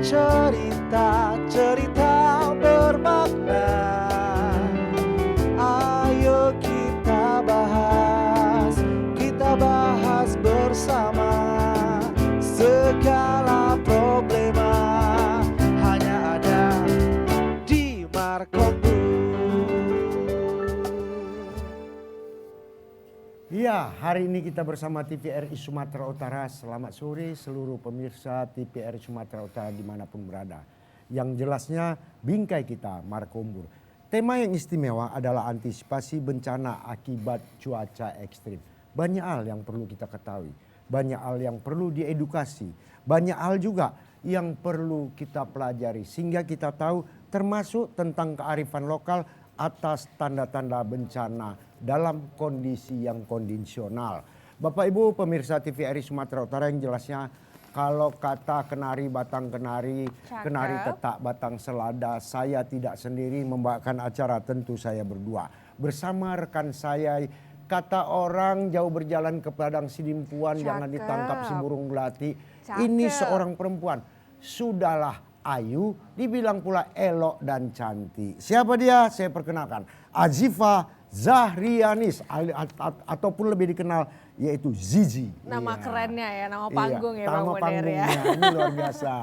cerita-cerita bermakna. Ayo kita bahas bersama segala problema hanya ada di Markobu. Ya, hari ini kita bersama TVRI Sumatera Utara. Selamat sore seluruh pemirsa TVRI Sumatera Utara dimanapun berada. Yang jelasnya bingkai kita Markombur. Tema yang istimewa adalah antisipasi bencana akibat cuaca ekstrim. Banyak hal yang perlu kita ketahui. Banyak hal yang perlu diedukasi. Banyak hal juga yang perlu kita pelajari. Sehingga kita tahu termasuk tentang kearifan lokal atas tanda-tanda bencana dalam kondisi yang kondisional. Bapak Ibu pemirsa TVRI Sumatera Utara, yang jelasnya kalau kata kenari batang kenari, kenari tetak batang selada, saya tidak sendiri membawakan acara, tentu saya berdua. Bersama rekan saya, kata orang jauh berjalan ke padang sidimpuan, jangan ditangkap si burung melati. Ini seorang perempuan, sudahlah ayu, dibilang pula elok dan cantik. Siapa dia? Saya perkenalkan, Azifa Zahrianis ataupun lebih dikenal yaitu Zizi. Nama kerennya ya, nama panggung ya Bang Nama Munir ya. Ini luar biasa.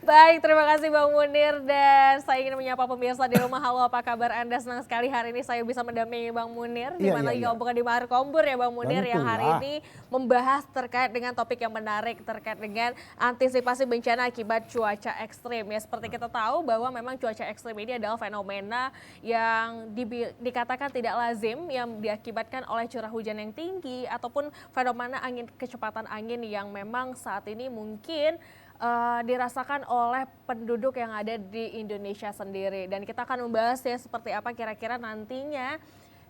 Baik, terima kasih Bang Munir, dan saya ingin menyapa pemirsa di rumah. Halo, apa kabar Anda? Senang sekali hari ini saya bisa mendampingi Bang Munir. Dimana lagi kalau bukan di Markombur ya Bang Munir, yang hari ini membahas terkait dengan topik yang menarik terkait dengan antisipasi bencana akibat cuaca ekstrim. Ya, seperti kita tahu bahwa memang cuaca ekstrim ini adalah fenomena yang dikatakan tidak lazim, yang diakibatkan oleh curah hujan yang tinggi ataupun fenomena kecepatan angin yang memang saat ini mungkin dirasakan oleh penduduk yang ada di Indonesia sendiri. Dan kita akan membahas ya seperti apa kira-kira nantinya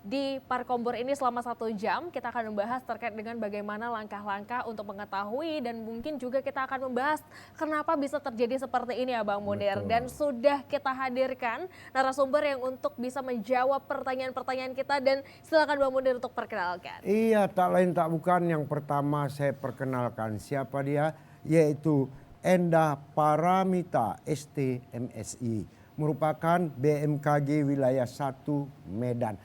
di Markombur ini selama 1 jam. Kita akan membahas terkait dengan bagaimana langkah-langkah untuk mengetahui, dan mungkin juga kita akan membahas kenapa bisa terjadi seperti ini ya Bang Munir. Dan sudah kita hadirkan narasumber yang untuk bisa menjawab pertanyaan-pertanyaan kita, dan silakan Bang Munir untuk perkenalkan. Iya, tak lain tak bukan, yang pertama saya perkenalkan siapa dia, yaitu Endah Paramita ST MSI, merupakan BMKG wilayah 1 Medan.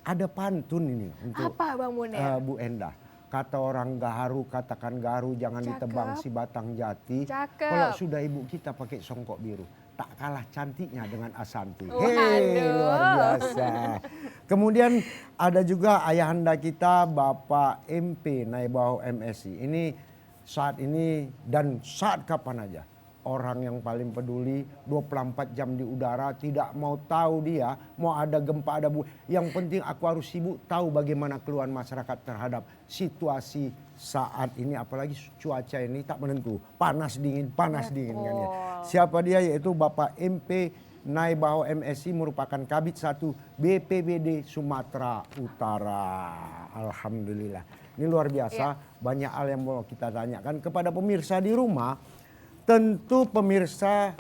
Ada pantun ini untuk apa Bang Munir? Bu Endah. Kata orang gaharu, katakan gaharu, jangan ditebang si batang jati. Kalau sudah ibu kita pakai songkok biru, tak kalah cantiknya dengan Asanti. Hei, luar biasa. Kemudian ada juga ayahanda kita Bapak MP Naibaho MSI. Ini saat ini dan saat kapan aja, orang yang paling peduli 24 jam di udara, tidak mau tahu dia mau ada gempa ada yang penting aku harus sibuk tahu bagaimana keluhan masyarakat terhadap situasi saat ini, apalagi cuaca ini tak menentu, panas dingin kan ya. Siapa dia? Yaitu Bapak MP Naibaho MSI, merupakan Kabid 1 BPBD Sumatera Utara. Alhamdulillah. Ini luar biasa, banyak hal yang mau kita tanyakan kepada pemirsa di rumah. Tentu pemirsa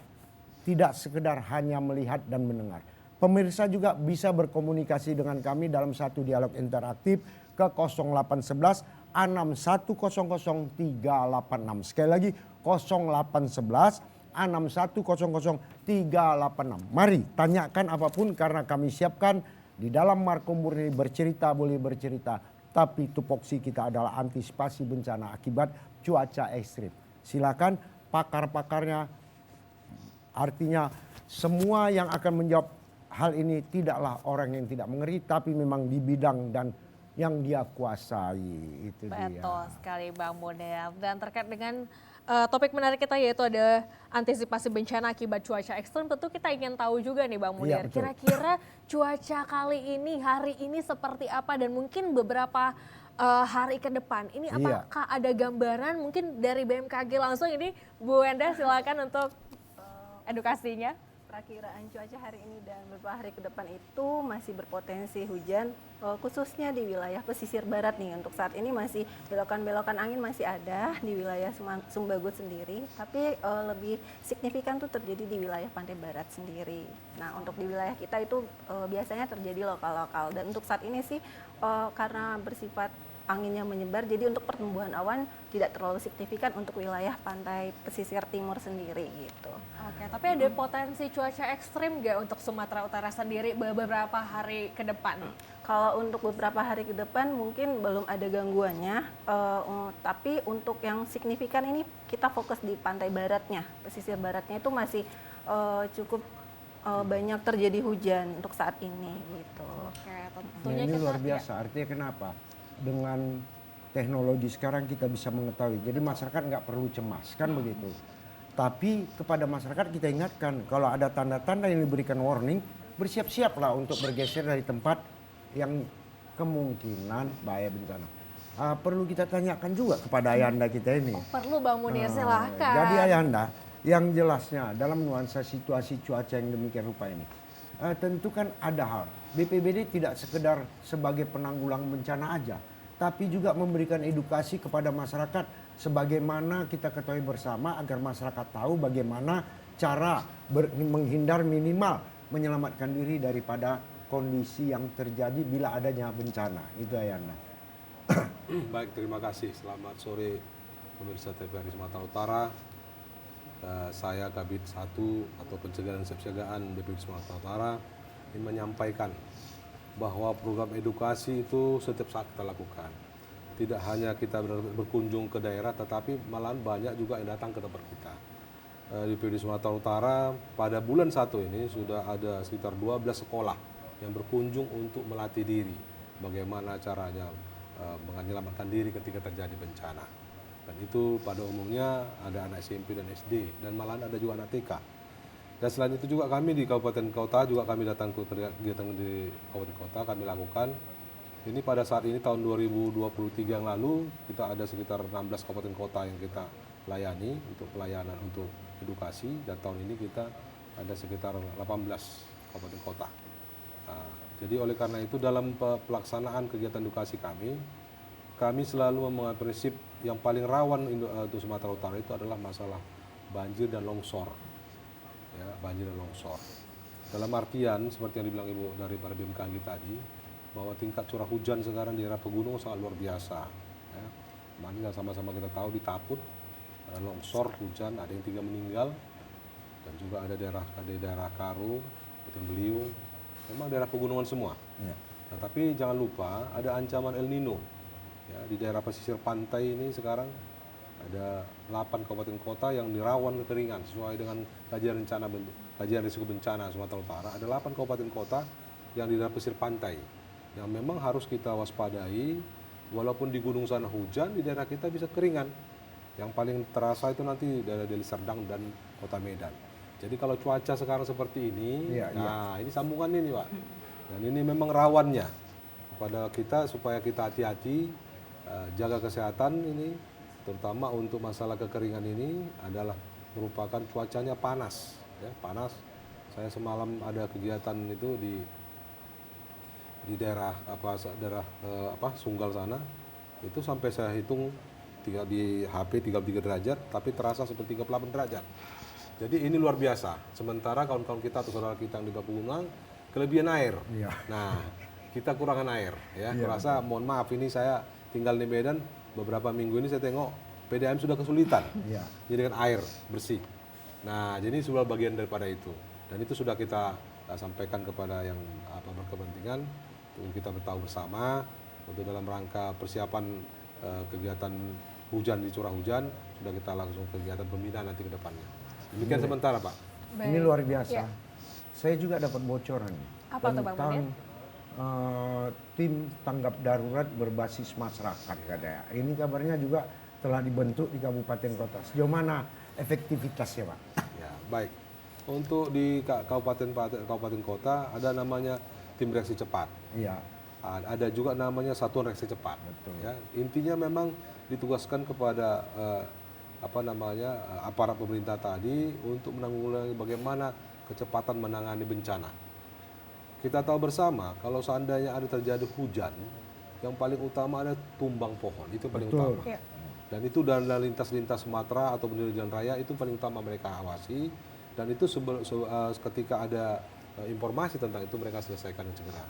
tidak sekedar hanya melihat dan mendengar. Pemirsa juga bisa berkomunikasi dengan kami dalam satu dialog interaktif ke 0811 6100 386. Sekali lagi 0811 6100 386. Mari tanyakan apapun, karena kami siapkan di dalam Markombur ini bercerita boleh bercerita. Tapi tupoksi kita adalah antisipasi bencana akibat cuaca ekstrim. Silakan pakar-pakarnya, artinya semua yang akan menjawab hal ini tidaklah orang yang tidak mengerti, tapi memang di bidang dan yang dia kuasai. Itu dia. Betul sekali Bang Munir. Dan terkait dengan topik menarik kita, yaitu ada antisipasi bencana akibat cuaca ekstrim, tentu kita ingin tahu juga nih Bang Munir, kira-kira cuaca kali ini, hari ini seperti apa, dan mungkin beberapa hari ke depan ini apakah ada gambaran mungkin dari BMKG langsung. Ini Bu Endah silakan untuk edukasinya. Perakiraan cuaca hari ini dan beberapa hari ke depan itu masih berpotensi hujan, khususnya di wilayah pesisir barat nih. Untuk saat ini masih belokan-belokan angin masih ada di wilayah Sumbagut sendiri, tapi lebih signifikan tuh terjadi di wilayah pantai barat sendiri. Nah, untuk di wilayah kita itu biasanya terjadi lokal-lokal, dan untuk saat ini sih karena bersifat anginnya menyebar, jadi untuk pertumbuhan awan tidak terlalu signifikan untuk wilayah pantai pesisir timur sendiri gitu. Oke, tapi ada potensi cuaca ekstrim nggak untuk Sumatera Utara sendiri beberapa hari ke depan? Kalau untuk beberapa hari ke depan mungkin belum ada gangguannya, tapi untuk yang signifikan ini kita fokus di pantai baratnya, pesisir baratnya itu masih cukup banyak terjadi hujan untuk saat ini gitu. Oke, Nah, tentunya ini kita luar biasa. Artinya kenapa? Dengan teknologi sekarang kita bisa mengetahui. Jadi masyarakat nggak perlu cemas, kan begitu. Tapi kepada masyarakat kita ingatkan, kalau ada tanda-tanda yang diberikan warning, bersiap-siaplah untuk bergeser dari tempat yang kemungkinan bahaya bencana. Perlu kita tanyakan juga kepada ayahanda kita ini. perlu Bang Munir, silahkan. Jadi ayahanda, yang jelasnya dalam nuansa situasi cuaca yang demikian rupa ini, tentu kan ada hal. BPBD tidak sekedar sebagai penanggulang bencana aja, tapi juga memberikan edukasi kepada masyarakat sebagaimana kita ketahui bersama agar masyarakat tahu bagaimana cara menghindar minimal menyelamatkan diri daripada kondisi yang terjadi bila adanya bencana. Itu ayahanda. Baik, terima kasih. Selamat sore pemirsa TVRI Sumatera Utara. Saya Kabid 1 atau Pencegahan dan Kesiapsiagaan BPBD Sumatera Utara ingin menyampaikan bahwa program edukasi itu setiap saat kita lakukan. Tidak hanya kita berkunjung ke daerah, tetapi malahan banyak juga yang datang ke tempat kita. Di BPBD Sumatera Utara pada bulan 1 ini sudah ada sekitar 12 sekolah yang berkunjung untuk melatih diri bagaimana caranya menyelamatkan diri ketika terjadi bencana. Dan itu pada umumnya ada anak SMP dan SD dan malahan ada juga anak TK. Dan selain itu juga kami di kabupaten kota juga kami datang ke kegiatan di kabupaten kota kami lakukan. Ini pada saat ini tahun 2023 yang lalu kita ada sekitar 16 kabupaten kota yang kita layani untuk pelayanan untuk edukasi, dan tahun ini kita ada sekitar 18 kabupaten kota. Nah, jadi oleh karena itu dalam pelaksanaan kegiatan edukasi kami selalu memegang prinsip yang paling rawan untuk Sumatera Utara itu adalah masalah banjir dan longsor. Ya, banjir dan longsor. Dalam artian seperti yang dibilang Ibu daripada BMKG tadi, bahwa tingkat curah hujan sekarang di daerah pegunungan sangat luar biasa. Ya. Kemarin sama-sama kita tahu di Taput ada longsor hujan, ada yang 3 meninggal, dan juga ada daerah Karo, Puting Beliung. Memang daerah pegunungan semua. Ya. Nah, tapi jangan lupa ada ancaman El Nino. Ya, di daerah pesisir pantai ini sekarang ada 8 kabupaten kota yang dirawan kekeringan sesuai dengan kajian risiko bencana Sumatera Utara. Ada 8 kabupaten kota yang di daerah pesisir pantai yang memang harus kita waspadai. Walaupun di gunung sana hujan, di daerah kita bisa keringan. Yang paling terasa itu nanti daerah Deli Serdang dan Kota Medan. Jadi kalau cuaca sekarang seperti ini, ini sambungan ini Pak. Dan ini memang rawannya kepada kita supaya kita hati-hati, jaga kesehatan ini, terutama untuk masalah kekeringan ini adalah merupakan cuacanya panas. Ya, panas. Saya semalam ada kegiatan itu di daerah Sunggal sana, itu sampai saya hitung di HP 33 derajat, tapi terasa seperti 38 derajat. Jadi ini luar biasa. Sementara kawan-kawan kita atau saudara kita yang di pegunungan kelebihan air. Iya. Nah, kita kurangan air. Ya, iya, kurasa mohon maaf ini saya tinggal di Medan beberapa minggu ini saya tengok PDAM sudah kesulitan. Iya. Jadi dengan air bersih. Nah, jadi sebuah bagian daripada itu. Dan itu sudah kita sampaikan kepada yang berkepentingan untuk kita tahu bersama untuk dalam rangka persiapan kegiatan hujan di curah hujan sudah kita langsung kegiatan pembinaan nanti ke depannya. Demikian sementara Pak. Baik. Ini luar biasa. Ya. Saya juga dapat bocoran Apa tuh, Bang tentang tim tanggap darurat berbasis masyarakat katanya. Ini kabarnya juga telah dibentuk di kabupaten kota. Sejauh mana efektivitasnya Pak? Ya, baik. Untuk di kabupaten kota ada namanya tim reaksi cepat. Iya. Ada juga namanya satuan reaksi cepat. Betul. Ya, intinya memang ditugaskan kepada aparat pemerintah tadi untuk menanggulangi bagaimana kecepatan menangani bencana. Kita tahu bersama kalau seandainya ada terjadi hujan, yang paling utama ada tumbang pohon, itu paling utama. Ya. Dan itu dalam lintas Sumatera atau di jalan raya itu paling utama mereka awasi, dan itu ketika ada informasi tentang itu mereka selesaikan segera.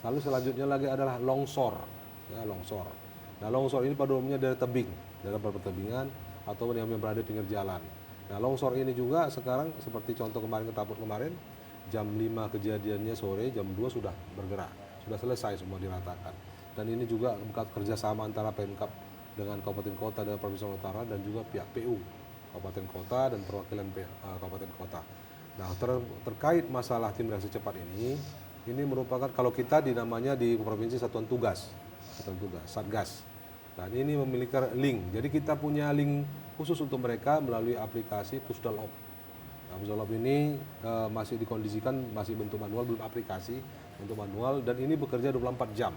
Lalu selanjutnya lagi adalah longsor, ya longsor. Nah, longsor ini pada umumnya dari tebing, dari pertebingan atau yang berada di pinggir jalan. Nah, longsor ini juga sekarang seperti contoh kemarin Ketaput kemarin, jam 5 kejadiannya sore, jam 2 sudah bergerak, sudah selesai semua diratakan. Dan ini juga berkat kerjasama antara Pemkab dengan Kabupaten Kota dan Provinsi Sumatera Utara dan juga pihak PU Kabupaten Kota dan perwakilan Kabupaten Kota. Nah, terkait masalah tim reaksi cepat ini merupakan kalau kita namanya di provinsi satuan tugas, Satgas. Dan ini memiliki link. Jadi kita punya link khusus untuk mereka melalui aplikasi Pusdalop. Nah, Pusdalop ini masih dikondisikan masih bentuk manual, belum aplikasi, bentuk manual, dan ini bekerja 24 jam.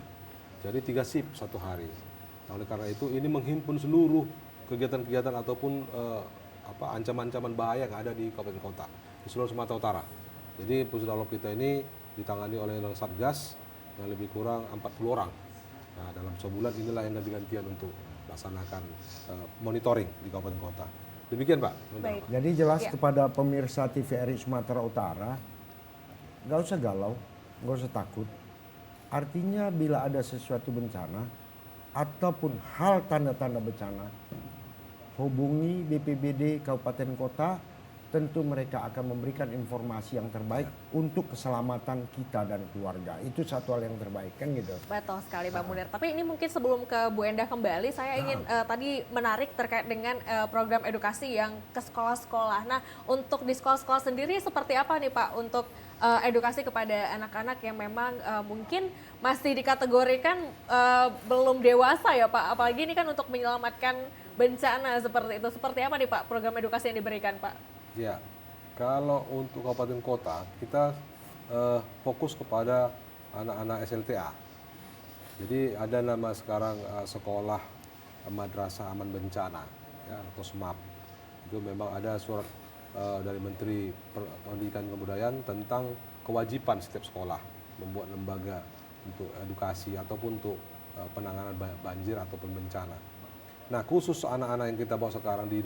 Jadi 3 shift satu hari. Nah, oleh karena itu ini menghimpun seluruh kegiatan-kegiatan ataupun ancaman-ancaman bahaya yang ada di Kabupaten Kota di seluruh Sumatera Utara. Jadi Pusdalop kita ini ditangani oleh Satgas yang lebih kurang 40 orang. Nah, dalam sebulan inilah yang ganti-gantian untuk melaksanakan monitoring di Kabupaten Kota. Demikian, Pak. Baik. Jadi jelas kepada pemirsa TVRI Sumatera Utara, nggak usah galau, nggak usah takut. Artinya bila ada sesuatu bencana ataupun hal tanda-tanda bencana, hubungi BPBD Kabupaten Kota. Tentu mereka akan memberikan informasi yang terbaik untuk keselamatan kita dan keluarga. Itu satu hal yang terbaik, kan gitu. Betul sekali Bang Munir. Tapi ini mungkin sebelum ke Bu Endah kembali, saya ingin tadi menarik terkait dengan program edukasi yang ke sekolah-sekolah. Nah, untuk di sekolah-sekolah sendiri seperti apa nih Pak untuk edukasi kepada anak-anak yang memang mungkin masih dikategorikan belum dewasa ya Pak. Apalagi ini kan untuk menyelamatkan bencana seperti itu. Seperti apa nih Pak program edukasi yang diberikan Pak? Ya, kalau untuk Kabupaten Kota kita fokus kepada anak-anak SLTA. Jadi ada nama sekarang sekolah madrasah aman bencana, ya, atau SMAP. Itu memang ada surat dari Menteri Pendidikan dan Kebudayaan tentang kewajiban setiap sekolah membuat lembaga untuk edukasi ataupun untuk penanganan banjir ataupun bencana. Nah, khusus anak-anak yang kita bawa sekarang di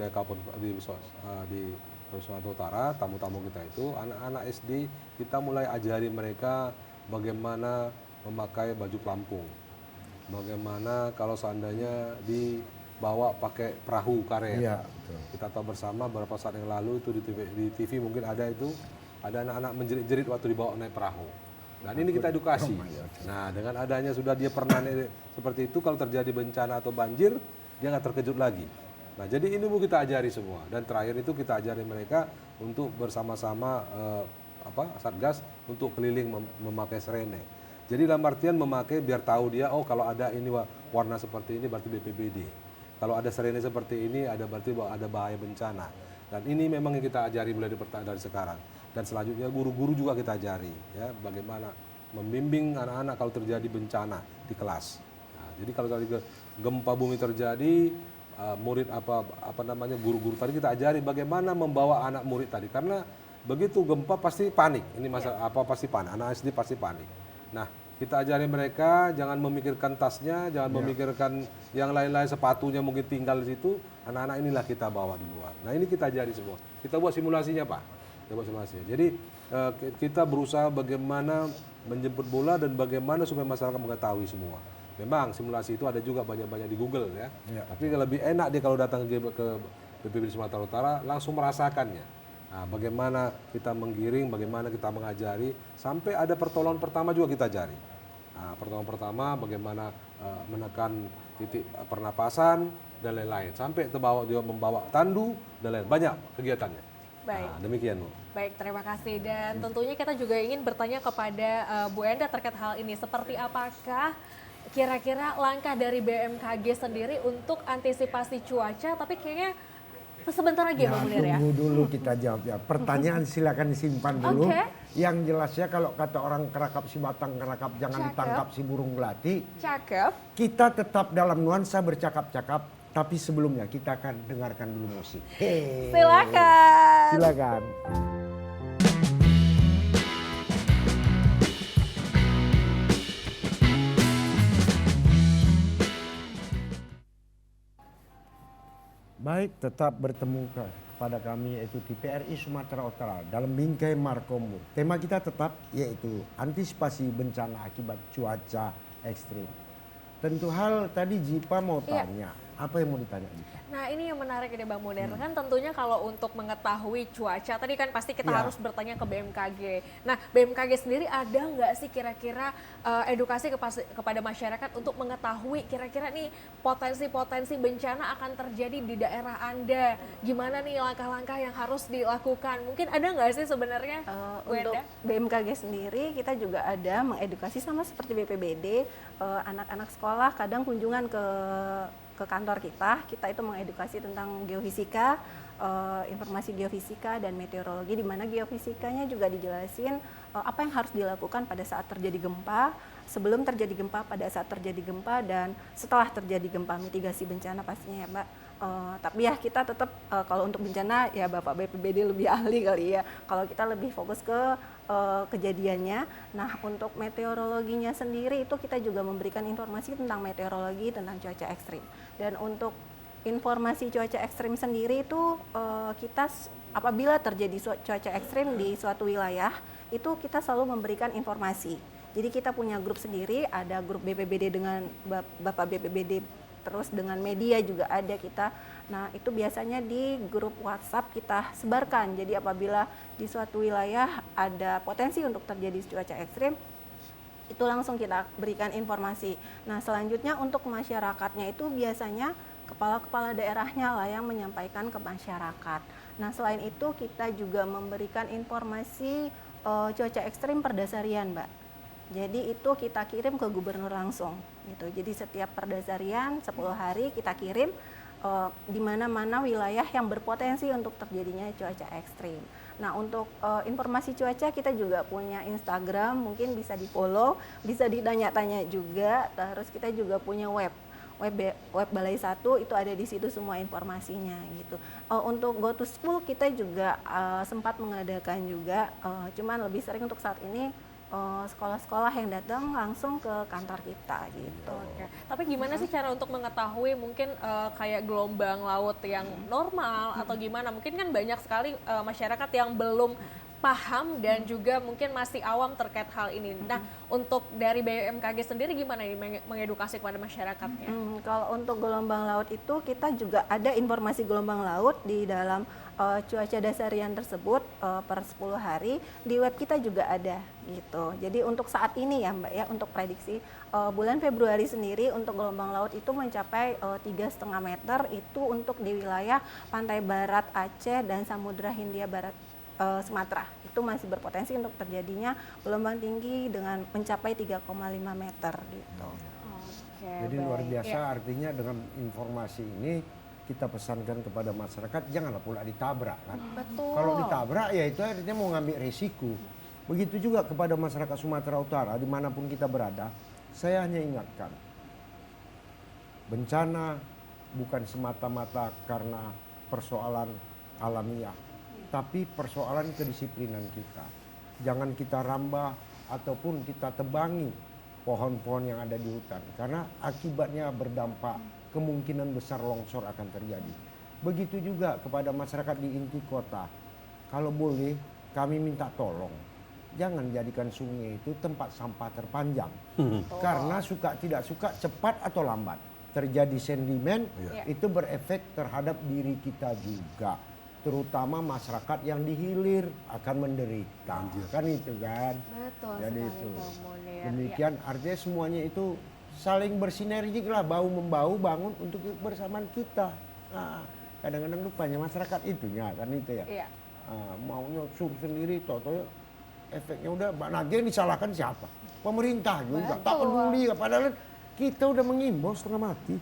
Sumatera Utara, tamu-tamu kita itu anak-anak SD, kita mulai ajari mereka bagaimana memakai baju pelampung, bagaimana kalau seandainya dibawa pakai perahu karet. Iya, betul. Kita tahu bersama beberapa saat yang lalu itu di TV mungkin ada anak-anak menjerit-jerit waktu dibawa naik perahu. Dan ini kita edukasi. Nah, dengan adanya sudah dia pernah seperti itu, kalau terjadi bencana atau banjir dia nggak terkejut lagi. Nah, jadi ini mau kita ajari semua, dan terakhir itu kita ajari mereka untuk bersama-sama Satgas untuk keliling memakai serene. Jadi dalam artian memakai biar tahu dia, oh kalau ada ini warna seperti ini berarti BPBD. Kalau ada serene seperti ini ada berarti ada bahaya bencana. Dan ini memang yang kita ajari mulai dari sekarang. Dan selanjutnya guru-guru juga kita ajari ya bagaimana membimbing anak-anak kalau terjadi bencana di kelas. Nah, jadi kalau tadi gempa bumi terjadi, murid guru-guru tadi kita ajari bagaimana membawa anak murid tadi, karena begitu gempa pasti panik, ini pasti panik, anak SD pasti panik. Nah, kita ajari mereka jangan memikirkan tasnya, jangan memikirkan yang lain-lain, sepatunya mungkin tinggal di situ, anak-anak inilah kita bawa di luar. Nah, ini kita ajari semua, kita buat simulasinya Pak, kita buat simulasinya. Jadi kita berusaha bagaimana menjemput bola dan bagaimana supaya masyarakat mengetahui semua. Memang simulasi itu ada juga banyak-banyak di Google ya. Tapi lebih enak dia kalau datang ke BPBD Sumatera Utara langsung merasakannya. Nah, bagaimana kita menggiring, bagaimana kita mengajari, sampai ada pertolongan pertama juga kita ajari. Nah, pertolongan pertama bagaimana menekan titik pernapasan dan lain-lain. Sampai terbawa juga membawa tandu dan lain, banyak kegiatannya. Baik. Nah, demikian Bu. Baik, terima kasih. Dan tentunya kita juga ingin bertanya kepada Bu Endah terkait hal ini. Seperti apakah kira-kira langkah dari BMKG sendiri untuk antisipasi cuaca, tapi kayaknya sebentar lagi Bang Munir ya. Tunggu dulu kita jawab ya. Pertanyaan silakan disimpan dulu. Yang jelasnya kalau kata orang kerakap si batang kerakap jangan ditangkap si burung melati. Cakep. Kita tetap dalam nuansa bercakap-cakap, tapi sebelumnya kita akan dengarkan dulu musik. Silakan. Silakan. Baik, tetap bertemu kepada kami yaitu TVRI Sumatera Utara dalam bingkai Markombur. Tema kita tetap yaitu antisipasi bencana akibat cuaca ekstrim. tentu hal tadi Jipa mau Iya. tanya. Apa yang mau ditanya Jipa? Nah ini yang menarik nih Bang Munir, kan tentunya kalau untuk mengetahui cuaca, tadi kan pasti kita Ya. harus bertanya ke BMKG. Nah BMKG sendiri ada nggak sih kira-kira edukasi kepada masyarakat untuk mengetahui kira-kira nih potensi-potensi bencana akan terjadi di daerah Anda. Gimana nih langkah-langkah yang harus dilakukan? Mungkin ada nggak sih sebenarnya Bu Untuk Enda? BMKG sendiri kita juga ada mengedukasi sama seperti BPBD, anak-anak sekolah kadang kunjungan ke kantor kita itu mengedukasi tentang geofisika, informasi geofisika dan meteorologi, di mana geofisikanya juga dijelasin apa yang harus dilakukan pada saat terjadi gempa, sebelum terjadi gempa, pada saat terjadi gempa, dan setelah terjadi gempa, mitigasi bencana pastinya ya Mbak. Tapi ya kita tetap kalau untuk bencana ya Bapak BPBD lebih ahli kali ya. Kalau kita lebih fokus ke kejadiannya. Nah untuk meteorologinya sendiri itu kita juga memberikan informasi tentang meteorologi, tentang cuaca ekstrim. Dan untuk informasi cuaca ekstrim sendiri itu kita apabila terjadi cuaca ekstrim di suatu wilayah itu kita selalu memberikan informasi. Jadi kita punya grup sendiri, ada grup BPBD dengan Bapak BPBD, terus dengan media juga ada kita. Nah itu biasanya di grup WhatsApp kita sebarkan. Jadi apabila di suatu wilayah ada potensi untuk terjadi cuaca ekstrim, itu langsung kita berikan informasi. Nah selanjutnya untuk masyarakatnya itu biasanya kepala-kepala daerahnya lah yang menyampaikan ke masyarakat. Nah selain itu kita juga memberikan informasi cuaca ekstrim perdasarian Mbak. Jadi itu kita kirim ke gubernur langsung gitu. Jadi setiap perdasarian 10 hari kita kirim di mana-mana wilayah yang berpotensi untuk terjadinya cuaca ekstrim. Nah untuk informasi cuaca kita juga punya Instagram, mungkin bisa di-follow, bisa ditanya-tanya juga. Terus kita juga punya web Balai 1 itu ada di situ semua informasinya gitu. Untuk Go to School kita juga sempat mengadakan juga, cuman lebih sering untuk saat ini sekolah-sekolah yang datang langsung ke kantor kita gitu. Oke. Tapi gimana sih cara untuk mengetahui mungkin kayak gelombang laut yang normal atau gimana? Mungkin kan banyak sekali masyarakat yang belum paham dan juga mungkin masih awam terkait hal ini. Nah, untuk dari BMKG sendiri gimana ini mengedukasi kepada masyarakatnya? Kalau untuk gelombang laut itu kita juga ada informasi gelombang laut di dalam cuaca dasarian tersebut per 10 hari di web kita juga ada gitu. Jadi untuk saat ini ya Mbak ya, untuk prediksi bulan Februari sendiri untuk gelombang laut itu mencapai 3,5 meter itu untuk di wilayah pantai barat Aceh dan Samudra Hindia Barat Sumatera. Itu masih berpotensi untuk terjadinya gelombang tinggi dengan mencapai 3,5 meter gitu. Oke, Jadi baik. luar biasa, Ya. artinya dengan informasi ini kita pesankan kepada masyarakat janganlah pula ditabrak kan. Betul. Kalau ditabrak ya itu artinya mau ngambil resiko. Begitu juga kepada masyarakat Sumatera Utara dimanapun kita berada, saya hanya ingatkan bencana bukan semata-mata karena persoalan alamiah, tapi persoalan kedisiplinan kita. Jangan kita rambah ataupun kita tebangi pohon-pohon yang ada di hutan, karena akibatnya berdampak, kemungkinan besar longsor akan terjadi. Begitu juga kepada masyarakat di inti kota. Kalau boleh kami minta tolong, jangan jadikan sungai itu tempat sampah terpanjang. Karena suka tidak suka, cepat atau lambat terjadi sedimen, itu berefek terhadap diri kita juga. Terutama masyarakat yang di hilir akan menderita. Kan itu kan. Betul Jadi sekali itu. Bang Munir. Demikian artinya semuanya itu saling bersinergi lah, bahu membahu bangun untuk kebersamaan kita. Nah, kadang-kadang lupanya masyarakat itunya kan itu ya. Iya. Maunya sub sendiri, toto efeknya udah, lagi yang disalahkan siapa? Pemerintah juga, tak Betul. peduli. Padahal kita udah mengimbau setengah mati,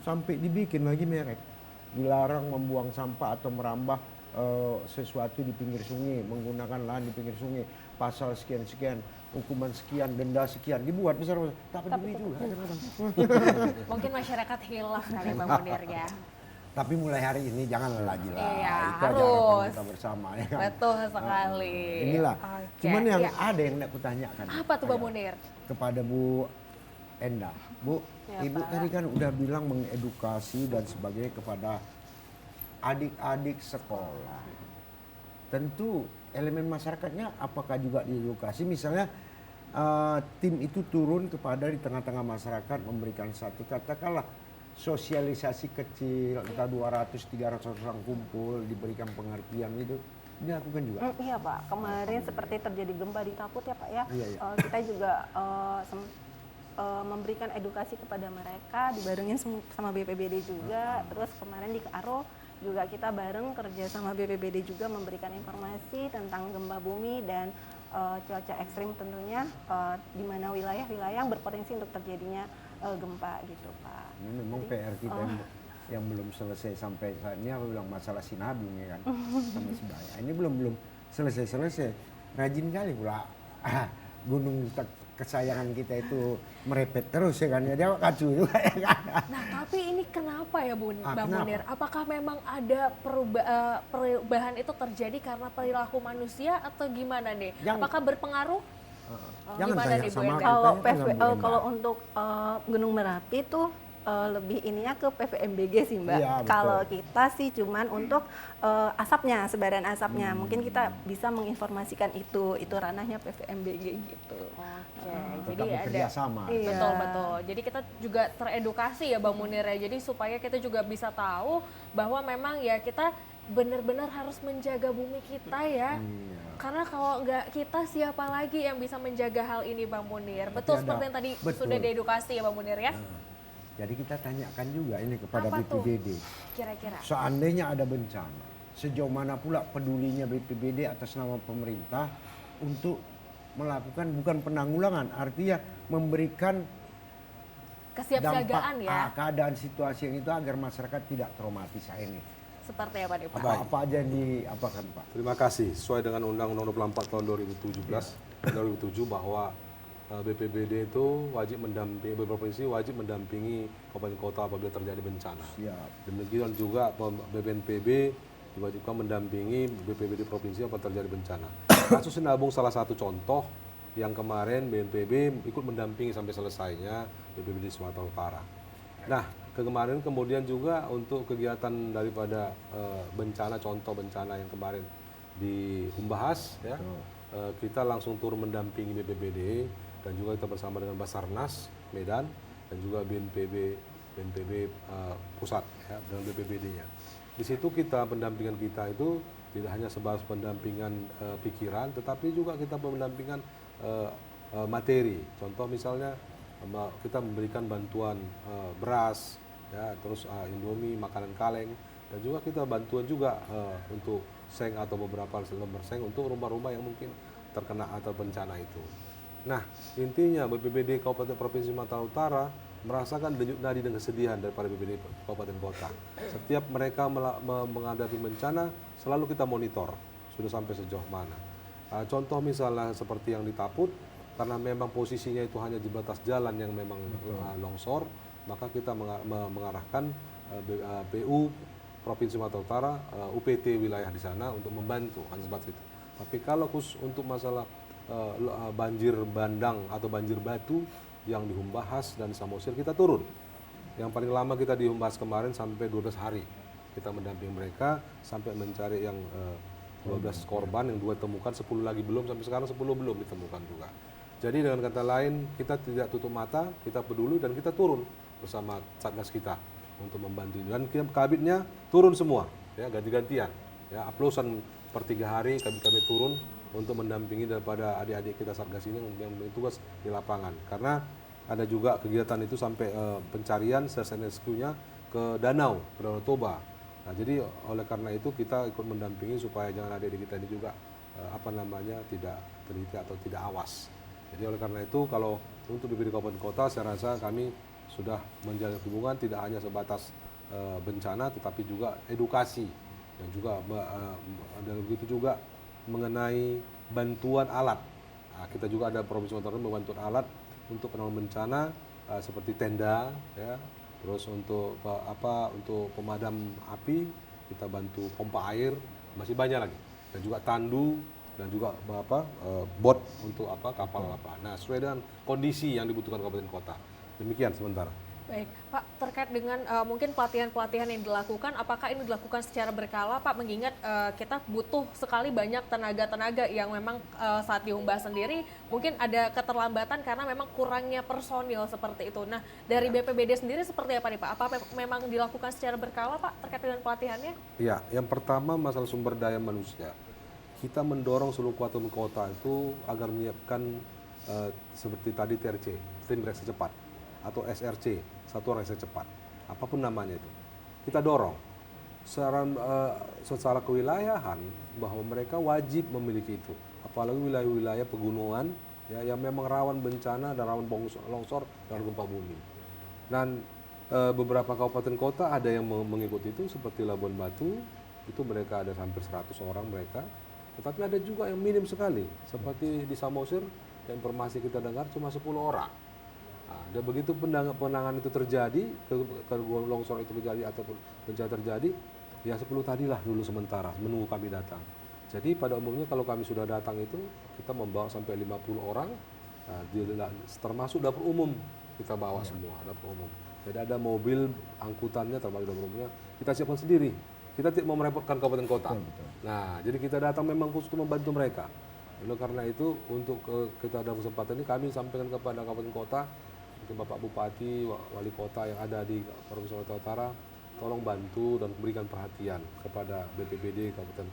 sampai dibikin lagi merek. Dilarang membuang sampah atau merambah sesuatu di pinggir sungai, menggunakan lahan di pinggir sungai, pasal sekian-sekian, hukuman sekian, denda sekian, dibuat besar, tak peduli juga. Mungkin masyarakat hilaf kali Bang Munir ya. Tapi mulai hari ini janganlah lagi lah. Iya, Itu aja harus. harapan kita bersama ya kan. Betul sekali. Inilah. Oke, Cuman yang iya. ada yang nak kutanyakan. Apa tuh Bang Ayo, Munir? kepada Bu Enda. Bu, Ya, Ibu Pak. tadi kan udah bilang mengedukasi dan sebagainya kepada adik-adik sekolah. Tentu elemen masyarakatnya apakah juga diedukasi, misalnya tim itu turun kepada di tengah-tengah masyarakat memberikan satu katakanlah sosialisasi kecil, entah 200-300 orang kumpul diberikan pengertian itu dilakukan juga. Iya Pak, kemarin seperti terjadi gempa di Taput ya Pak ya, Iya, iya. Kita juga memberikan edukasi kepada mereka, dibarengin sama BPBD juga. Terus kemarin di Karo juga kita bareng kerja sama BPBD juga memberikan informasi tentang gempa bumi dan cuaca ekstrim tentunya, di mana wilayah-wilayah yang berpotensi untuk terjadinya gempa gitu Pak. Ini memang PR kita yang belum selesai sampai saat ini. Aku bilang masalah Sinabung ya kan, sama Sebaya. Ini belum selesai. Rajin kali pula gunung kesayangan kita itu merepet terus ya kan, ya dia kacu juga ya kan. Nah tapi ini kenapa ya Bang kenapa? Munir? Apakah memang ada perubahan itu terjadi karena perilaku manusia atau gimana nih? Apakah berpengaruh? Jangan Gimana tanya nih, Bu sama Endang? Kalau kita, jangan kalau untuk Gunung Merapi tuh lebih ininya ke PVMBG sih Mbak. Iya, betul. Kalau kita sih cuman untuk asapnya, sebaran asapnya. Mungkin kita bisa menginformasikan itu ranahnya PVMBG gitu. Oke, Tetap jadi ada bekerja sama. Iya. betul. Jadi kita juga teredukasi ya Bang Munir ya. Jadi supaya kita juga bisa tahu bahwa memang ya kita benar-benar harus menjaga bumi kita ya. Iya. Karena kalau nggak kita siapa lagi yang bisa menjaga hal ini Bang Munir? Berarti Betul ada- seperti yang tadi betul. sudah diedukasi ya Bang Munir ya. Jadi kita tanyakan juga ini kepada Apa tuh? BPBD. Kira-kira. Seandainya ada bencana, sejauh mana pula pedulinya BPBD atas nama pemerintah untuk melakukan bukan penanggulangan, artinya memberikan Kesiapsiagaan ya. keadaan situasi yang itu agar masyarakat tidak traumatis ini. Seperti apa nih Pak? Baik. Apa aja yang diapakan Pak? Terima kasih. Sesuai dengan Undang-Undang 24 tahun 2007 bahwa BPBD itu wajib mendampingi, provinsi wajib mendampingi kabupaten kota apabila terjadi bencana. Siap. Demikian juga BPNPB diwajibkan mendampingi BPBD provinsi apabila terjadi bencana. Kasus Sinabung salah satu contoh yang kemarin BNPB ikut mendampingi sampai selesainya BPBD Sumatera Utara. Nah, kemarin kemudian juga untuk kegiatan daripada bencana, contoh bencana yang kemarin di Humbahas ya, kita langsung turun mendampingi BPBD dan juga kita bersama dengan Basarnas Medan dan juga BNPB pusat ya, dengan BPBD-nya. Di situ kita pendampingan kita itu tidak hanya sebatas pendampingan pikiran, tetapi juga kita pendampingan materi. Contoh misalnya kita memberikan bantuan beras, ya, terus Indomie, makanan kaleng, dan juga kita bantuan juga untuk seng atau beberapa lembar seng untuk rumah-rumah yang mungkin terkena atau bencana itu. Nah, intinya BPBD Kabupaten Provinsi Sumatera Utara merasakan denyut nadi dan kesedihan daripada BPBD Kabupaten Kota. Setiap mereka menghadapi bencana, selalu kita monitor sudah sampai sejauh mana. Contoh misalnya seperti yang di Taput, karena memang posisinya itu hanya di batas jalan yang memang longsor, maka kita mengarahkan PU Provinsi Sumatera Utara, UPT wilayah di sana untuk membantu hanya sebatas itu. Tapi kalau khusus untuk masalah banjir bandang atau banjir batu yang di Humbahas dan Samosir, kita turun. Yang paling lama kita di Humbahas kemarin sampai 12 hari. Kita mendampingi mereka sampai mencari yang 12 korban, yang 2 temukan, 10 lagi belum, sampai sekarang 10 belum ditemukan juga. Jadi dengan kata lain, kita tidak tutup mata, kita peduli dan kita turun bersama Satgas kita untuk membantu. Dan kabitnya turun semua, ya, ganti-gantian. Ya, uploadan per 3 hari kami turun untuk mendampingi daripada adik-adik kita Satgas ini yang bertugas di lapangan. Karena ada juga kegiatan itu sampai pencarian search and rescue-nya ke Danau Toba. Nah, jadi oleh karena itu kita ikut mendampingi supaya jangan adik-adik kita ini juga tidak teliti atau tidak awas. Jadi oleh karena itu kalau untuk BPBD Kabupaten Kota, saya rasa kami sudah menjalin hubungan tidak hanya sebatas bencana, tetapi juga edukasi dan juga dan begitu juga mengenai bantuan alat. Nah, kita juga ada Provinsi Sumatera Utara membantu alat untuk penanggulangan bencana seperti tenda, ya, terus untuk untuk pemadam api kita bantu pompa air, masih banyak lagi, dan juga tandu dan juga bot untuk kapal. Nah, sesuai dengan kondisi yang dibutuhkan kabupaten kota. Demikian sementara. Baik, Pak, terkait dengan mungkin pelatihan-pelatihan yang dilakukan, apakah ini dilakukan secara berkala, Pak? Mengingat kita butuh sekali banyak tenaga-tenaga yang memang saat di Humba sendiri mungkin ada keterlambatan karena memang kurangnya personil seperti itu. Nah, dari BPBD sendiri seperti apa nih, Pak? Apa memang dilakukan secara berkala, Pak, terkait dengan pelatihannya? Ya, yang pertama masalah sumber daya manusia. Kita mendorong seluruh kabupaten kota itu agar menyiapkan seperti tadi TRC, tim reaksi cepat, atau SRC, satuan reaksi cepat, apapun namanya itu. Kita dorong secara kewilayahan bahwa mereka wajib memiliki itu. Apalagi wilayah-wilayah pegunungan ya, yang memang rawan bencana dan rawan longsor dan gempa bumi. Dan beberapa kabupaten kota ada yang mengikuti itu seperti Labuan Batu, itu mereka ada hampir 100 orang mereka. Tetapi ada juga yang minim sekali, seperti di Samosir, informasi kita dengar cuma 10 orang. Nah, dan begitu penanganan itu terjadi, longsor itu terjadi ataupun bencana terjadi, ya 10 tadilah dulu sementara, menunggu kami datang. Jadi pada umumnya kalau kami sudah datang itu, kita membawa sampai 50 orang, termasuk dapur umum, kita bawa semua, dapur umum. Jadi ada mobil angkutannya termasuk dapur umumnya, kita siapkan sendiri. Kita tidak mau merepotkan kabupaten kota. Nah, jadi kita datang memang khusus untuk membantu mereka. Oleh karena itu, untuk kita ada kesempatan ini kami sampaikan kepada kabupaten kota, ke Bapak Bupati, Wali Kota yang ada di Provinsi Sumatera Utara, tolong bantu dan berikan perhatian kepada BPBD Kabupaten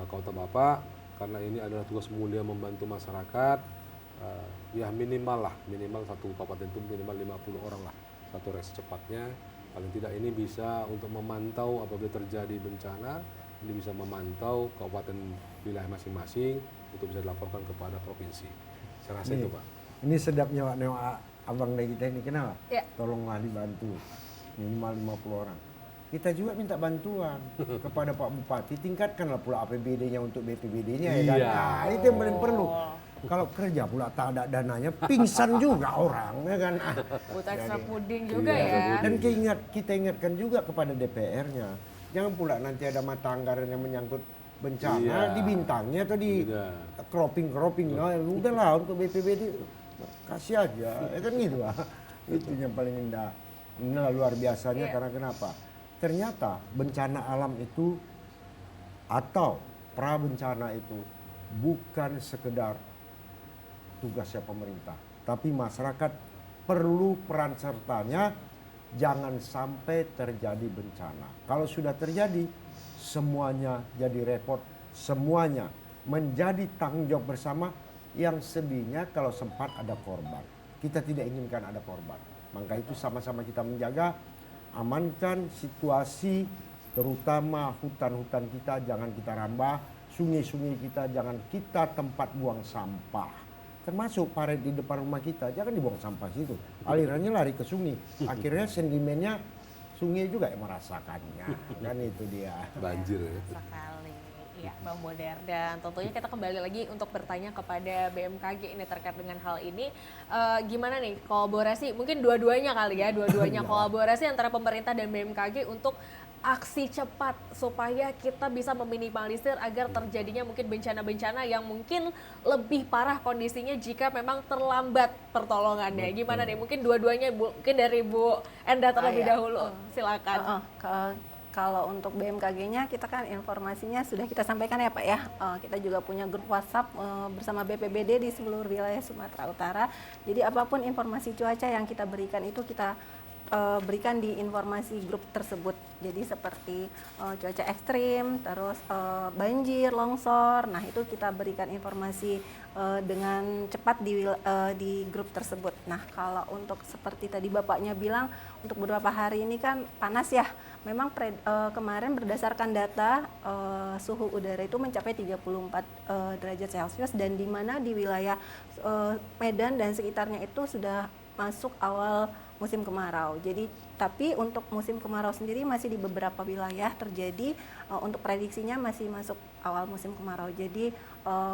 Kota Bapak, karena ini adalah tugas mulia membantu masyarakat. Ya minimal satu kabupaten itu minimal 50 orang lah, satu reaksi cepatnya. Paling tidak ini bisa untuk memantau apabila terjadi bencana, ini bisa memantau kabupaten wilayah masing-masing, itu bisa dilaporkan kepada provinsi. Saya rasa itu, Pak. Ini sedap nyawa abang dari kita ini, kenapa? Ya. Tolonglah dibantu, minimal 50 orang. Kita juga minta bantuan kepada Pak Bupati, tingkatkanlah pula APBD-nya untuk BPBD-nya ya kan? Nah, itu yang paling perlu. Kalau kerja pula tak ada dananya, pingsan juga orang ya kan? Butuh ekstra puding juga ya. Dan kita ingatkan juga kepada DPR-nya, jangan pula nanti ada mata anggaran yang menyangkut bencana di bintangnya atau di cropping. Nah, udahlah untuk BPBD kasih aja, ya kan gitu lah. Itu yang paling indah. Inilah luar biasanya karena kenapa? Ternyata bencana alam itu atau pra bencana itu bukan sekedar tugasnya pemerintah, tapi masyarakat perlu peran sertanya. Jangan sampai terjadi bencana. Kalau sudah terjadi, semuanya jadi repot, semuanya menjadi tanggung jawab bersama. Yang sedihnya kalau sempat ada korban. Kita tidak inginkan ada korban. Maka itu sama-sama kita menjaga, amankan situasi, terutama hutan-hutan kita jangan kita rambah, sungai-sungai kita jangan kita tempat buang sampah. Termasuk parit di depan rumah kita, jangan dibuang sampah situ. Alirannya lari ke sungai. Akhirnya sentimennya sungai juga yang merasakannya. Kan itu dia. Banjir ya. Sekali. Iya, Bang Boder. Dan tentunya kita kembali lagi untuk bertanya kepada BMKG ini terkait dengan hal ini. Gimana nih kolaborasi, mungkin dua-duanya kali ya, dua-duanya kolaborasi antara pemerintah dan BMKG untuk aksi cepat supaya kita bisa meminimalisir agar terjadinya mungkin bencana-bencana yang mungkin lebih parah kondisinya jika memang terlambat pertolongannya. Gimana nih? Mungkin dua-duanya, mungkin dari Bu Enda terlebih dahulu. Silakan. Kalau untuk BMKG-nya kita kan informasinya sudah kita sampaikan ya Pak ya. Kita juga punya grup WhatsApp bersama BPBD di seluruh wilayah Sumatera Utara. Jadi apapun informasi cuaca yang kita berikan itu kita berikan di informasi grup tersebut. Jadi seperti cuaca ekstrim, terus banjir, longsor. Nah itu kita berikan informasi dengan cepat di grup tersebut. Nah kalau untuk seperti tadi Bapaknya bilang, untuk beberapa hari ini kan panas ya. Memang kemarin berdasarkan data suhu udara itu mencapai 34 derajat Celcius dan di mana di wilayah Medan dan sekitarnya itu sudah masuk awal musim kemarau. Jadi tapi untuk musim kemarau sendiri masih di beberapa wilayah terjadi, untuk prediksinya masih masuk awal musim kemarau. Jadi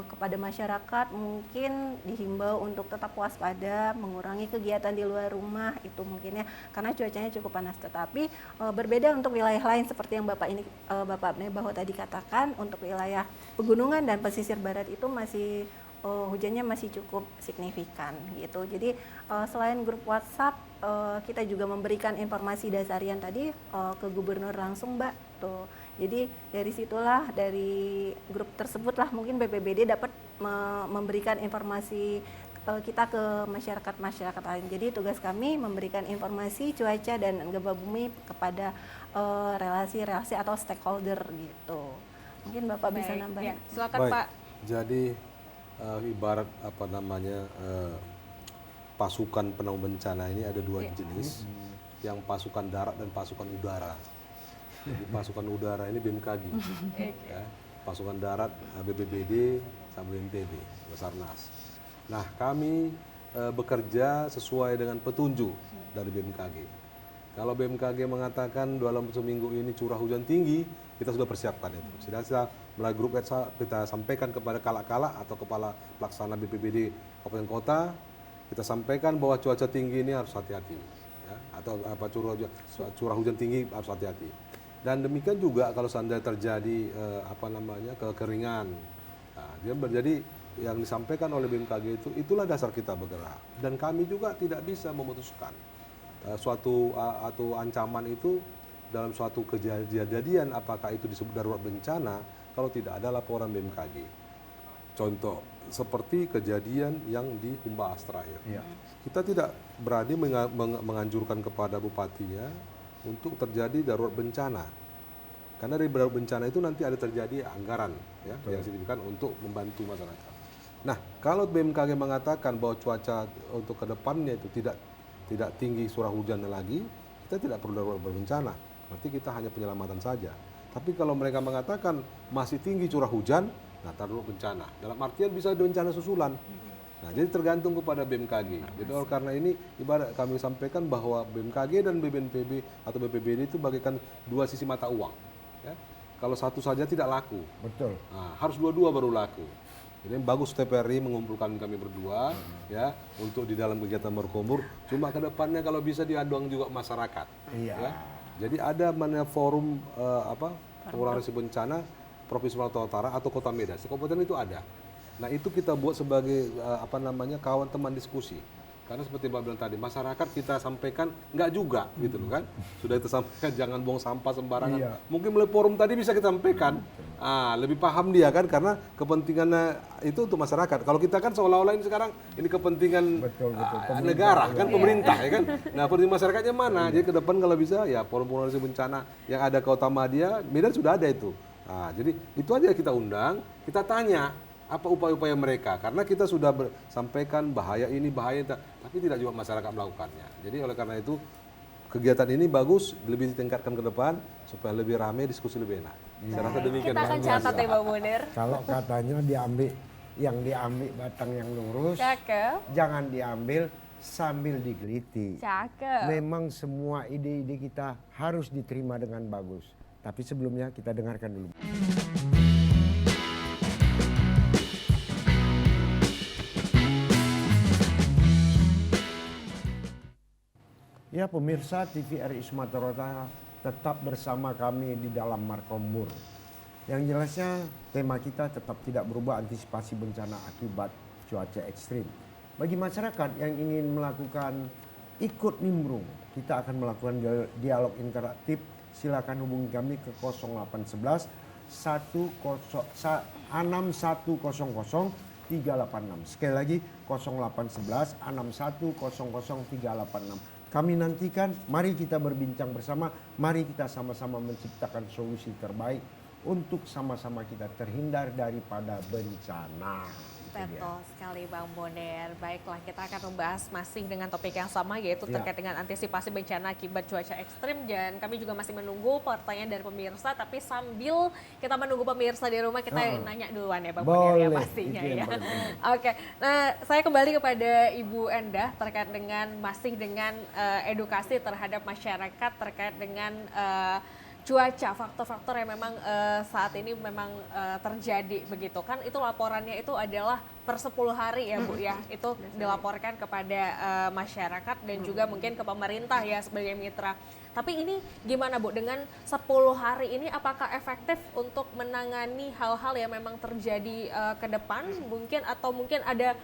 kepada masyarakat mungkin dihimbau untuk tetap waspada, mengurangi kegiatan di luar rumah itu mungkin ya, karena cuacanya cukup panas. Tetapi berbeda untuk wilayah lain seperti yang Bapak Nebaho tadi katakan, untuk wilayah pegunungan dan pesisir barat itu masih hujannya masih cukup signifikan gitu. Jadi selain grup WhatsApp, kita juga memberikan informasi dasarian tadi ke gubernur langsung, Mbak. Tuh. Jadi dari situlah, dari grup tersebut lah mungkin BPBD dapat memberikan informasi kita ke masyarakat lain. Jadi tugas kami memberikan informasi cuaca dan gempa bumi kepada relasi-relasi atau stakeholder gitu. Mungkin Bapak bisa nambah. Ya, silakan Baik. Pak. Jadi ibarat apa namanya pasukan penanggung bencana ini ada dua jenis, yang pasukan darat dan pasukan udara. Jadi pasukan udara ini BMKG, ya. Pasukan darat BPBD sama BNPB, Basarnas. Nah kami bekerja sesuai dengan petunjuk dari BMKG. Kalau BMKG mengatakan dalam seminggu ini curah hujan tinggi, kita sudah persiapkan itu. Sudah melalui grup WhatsApp kita sampaikan kepada kalak-kalak atau kepala pelaksana BPBD kabupaten kota, kita sampaikan bahwa cuaca tinggi ini harus hati-hati, ya, atau apa curah hujan tinggi harus hati-hati. Dan demikian juga kalau seandainya terjadi kekeringan, nah, dia menjadi yang disampaikan oleh BMKG itulah dasar kita bergerak. Dan kami juga tidak bisa memutuskan suatu atau ancaman itu dalam suatu kejadian, apakah itu disebut darurat bencana kalau tidak ada laporan BMKG. Contoh seperti kejadian yang di Humbaas terakhir. Ya. Kita tidak berani menganjurkan kepada bupatinya untuk terjadi darurat bencana. Karena dari darurat bencana itu nanti ada terjadi anggaran ya, yang signifikan untuk membantu masyarakat. Nah, kalau BMKG mengatakan bahwa cuaca untuk ke depannya itu tidak tinggi curah hujan lagi, kita tidak perlu darurat bencana. Berarti kita hanya penyelamatan saja. Tapi kalau mereka mengatakan masih tinggi curah hujan, nah darurat bencana. Dalam artian bisa bencana susulan. Nah, jadi tergantung kepada BMKG. Jadi oleh karena ini ibarat kami sampaikan bahwa BMKG dan BNPB atau BPBD itu bagaikan dua sisi mata uang. Ya. Kalau satu saja tidak laku. Betul. Nah, harus dua-dua baru laku. Jadi bagus TPRI mengumpulkan kami berdua ya untuk di dalam kegiatan berkumpul. Cuma ke depannya kalau bisa diaduang juga masyarakat. Iya. Ya. Jadi ada forum pengurangan risiko bencana Provinsi Sumatera Utara atau Kota Medan. Kabupaten itu ada. Nah, itu kita buat sebagai kawan teman diskusi. Karena seperti Mbak bilang tadi, masyarakat kita sampaikan enggak juga gitu loh kan. Sudah kita sampaikan jangan buang sampah sembarangan. Iya. Mungkin melalui forum tadi bisa kita sampaikan. Lebih paham dia kan karena kepentingannya itu untuk masyarakat. Kalau kita kan seolah-olah ini sekarang ini kepentingan negara kan pemerintah ya kan. Nah, kepentingan masyarakatnya mana? Jadi ke depan kalau bisa ya forum pengurangan bencana yang ada ke Utamadia, Medan sudah ada itu. Nah, jadi itu aja kita undang, kita tanya apa upaya-upaya mereka karena kita sudah sampaikan bahaya ini bahaya itu, tapi tidak juga masyarakat melakukannya. Jadi oleh karena itu kegiatan ini bagus, lebih ditingkatkan ke depan supaya lebih ramai, diskusi lebih enak. Saya rasa demikian. Kita akan catat ya Bang Munir. Kalau katanya diambil batang yang lurus, cakep. Jangan diambil sambil digeliti. Cakep. Memang semua ide-ide kita harus diterima dengan bagus. Tapi sebelumnya kita dengarkan dulu. Ya pemirsa TVRI Sumatera Utara tetap bersama kami di dalam Markombur. Yang jelasnya tema kita tetap tidak berubah, antisipasi bencana akibat cuaca ekstrim. Bagi masyarakat yang ingin melakukan ikut nimbrung, kita akan melakukan dialog interaktif. Silakan hubungi kami ke 0811 6100 386. Sekali lagi 0811 6100 386. Kami nantikan, mari kita berbincang bersama, mari kita sama-sama menciptakan solusi terbaik untuk sama-sama kita terhindar daripada bencana. Betul sekali Bang Munir. Baiklah, kita akan membahas masih dengan topik yang sama yaitu terkait dengan antisipasi bencana akibat cuaca ekstrim, dan kami juga masih menunggu pertanyaan dari pemirsa, tapi sambil kita menunggu pemirsa di rumah kita nanya duluan ya Bang Munir ya pastinya ya. Oke. Nah, saya kembali kepada Ibu Endah terkait dengan masih dengan edukasi terhadap masyarakat terkait dengan cuaca, faktor-faktor yang memang saat ini memang terjadi begitu kan, itu laporannya itu adalah per 10 hari ya Bu ya, itu dilaporkan kepada masyarakat dan juga mungkin ke pemerintah ya sebagai mitra. Tapi ini gimana Bu, dengan 10 hari ini apakah efektif untuk menangani hal-hal yang memang terjadi ke depan mungkin, atau mungkin ada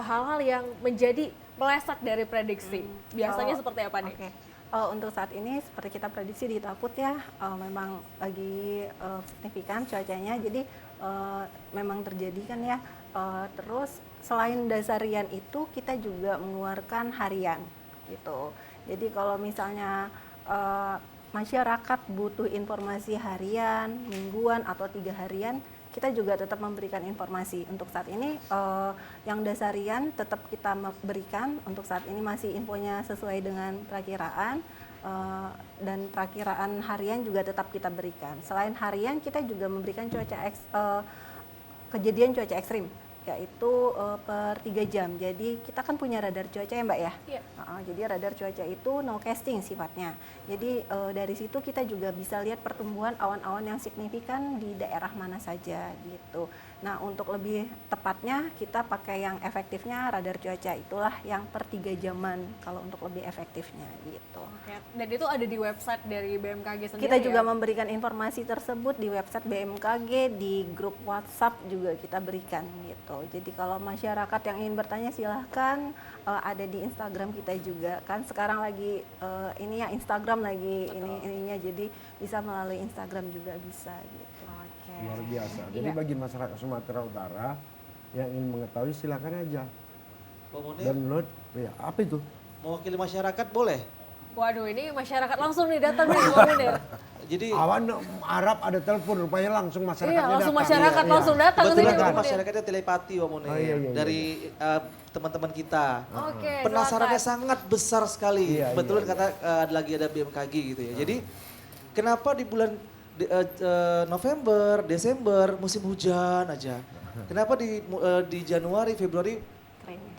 hal-hal yang menjadi meleset dari prediksi? Biasanya seperti apa nih? Okay. Untuk saat ini seperti kita prediksi di Taput ya, memang lagi signifikan cuacanya, jadi memang terjadi kan ya. Terus selain dasarian itu kita juga mengeluarkan harian gitu. Jadi kalau misalnya masyarakat butuh informasi harian, mingguan atau 3 harian, kita juga tetap memberikan informasi. Untuk saat ini yang dasarian tetap kita berikan, untuk saat ini masih infonya sesuai dengan perakiraan, dan perakiraan harian juga tetap kita berikan. Selain harian kita juga memberikan kejadian cuaca ekstrim, yaitu per 3 jam. Jadi kita kan punya radar cuaca ya Mbak ya. Iya. Jadi radar cuaca itu no casting sifatnya. Jadi dari situ kita juga bisa lihat pertumbuhan awan-awan yang signifikan di daerah mana saja gitu. Nah untuk lebih tepatnya kita pakai yang efektifnya radar cuaca, itulah yang per 3 jaman kalau untuk lebih efektifnya gitu. Oke. Dan itu ada di website dari BMKG sendiri. Kita juga memberikan informasi tersebut di website BMKG, di grup WhatsApp juga kita berikan gitu. Jadi kalau masyarakat yang ingin bertanya silahkan, ada di Instagram kita juga kan sekarang lagi ini ya Instagram lagi ininya, jadi bisa melalui Instagram juga bisa gitu. Oke. Luar biasa. Jadi bagi masyarakat Sumatera Utara yang ingin mengetahui silakan aja Pak Munir, download. Ya, apa itu? mewakili masyarakat boleh? Waduh, ini masyarakat langsung nih datang nih Pak Munir. Jadi Awan Arab ada telepon, rupanya langsung masyarakatnya Iya, langsung datang. masyarakat Iya, iya. langsung datang ke kebetulan sini, kan Pak Munir. masyarakatnya telepati Pak Munir, Oh, iya, iya, dari teman-teman kita. Oke, Penasarannya silakan. sangat besar sekali. Iya, Betul iya, kata ada BMKG gitu ya. Jadi kenapa di bulan November, Desember musim hujan aja? Kenapa di Januari, Februari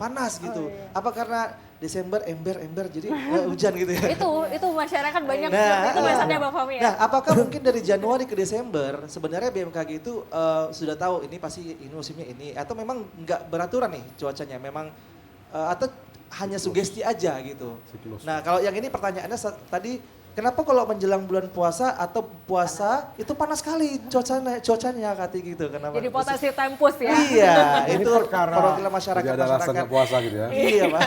panas gitu? Apa karena Desember ember jadi hujan gitu ya? Itu masyarakat banyak Nah, seperti itu biasanya Bang Fahmi ya. Nah, apakah mungkin dari Januari ke Desember sebenarnya BMKG itu sudah tahu ini pasti ini musimnya ini, atau memang nggak beraturan nih cuacanya, memang atau hanya sugesti aja gitu? Siklus. Nah, kalau yang ini pertanyaannya tadi, kenapa kalau menjelang bulan puasa atau puasa itu panas sekali cuacanya kata gitu? Kenapa? Jadi potensi tempus ya. Iya, Ini itu perkara- perwakilan masyarakat. Jadi ada alasan nggak puasa gitu ya? Iya, Pak.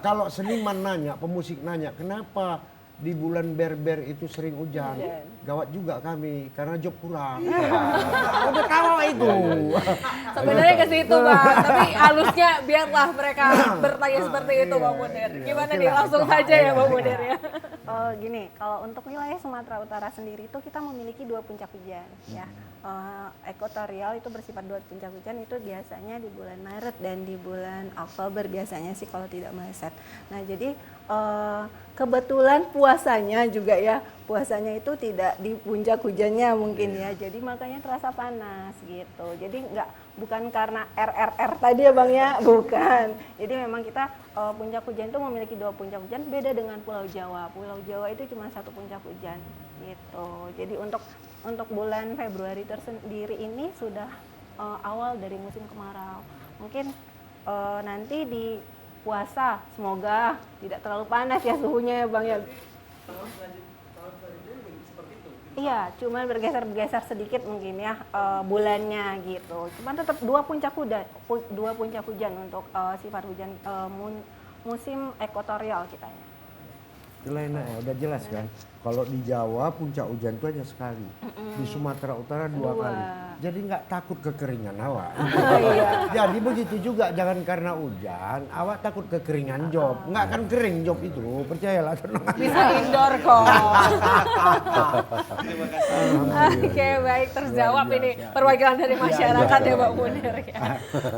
Kalau seniman nanya, pemusik nanya, kenapa di bulan berber itu sering hujan? Gawat juga kami, karena job kurang. Udah tahu itu. Sebenarnya ke situ Bang, tapi halusnya biarlah mereka bertanya seperti itu Bang Munir. Gimana oke nih, lah, langsung itu saja hak ya ya. Bang Munir ya. Gini, kalau untuk wilayah Sumatera Utara sendiri itu kita memiliki 2 puncak hujan ya. Ekuatorial itu bersifat 2 puncak hujan, itu biasanya di bulan Maret dan di bulan Oktober biasanya sih kalau tidak meleset. Nah jadi kebetulan puasanya juga ya, puasanya itu tidak di puncak hujannya mungkin ya, jadi makanya terasa panas gitu. Jadi bukan karena RRR tadi ya Bang ya, bukan. Jadi memang kita puncak hujan itu memiliki 2 puncak hujan, beda dengan Pulau Jawa. Pulau Jawa itu cuma 1 puncak hujan gitu. Jadi untuk bulan Februari tersendiri ini sudah awal dari musim kemarau. Mungkin nanti di puasa semoga tidak terlalu panas ya suhunya ya Bang ya. Iya, cuman bergeser sedikit mungkin ya bulannya gitu. Cuman tetap 2 puncak hujan untuk sifat hujan musim ekuatorial kita ya. Lainnya udah jelas kan. Kalau di Jawa puncak hujan itu hanya sekali. Di Sumatera Utara 2 kali. Jadi nggak takut kekeringan awak. Jadi begitu juga, jangan karena hujan awak takut kekeringan job. Nggak akan kering job itu, percayalah. Bisa indoor kok. Oke, baik, terjawab ini perwakilan dari masyarakat ya Bang Munir ya.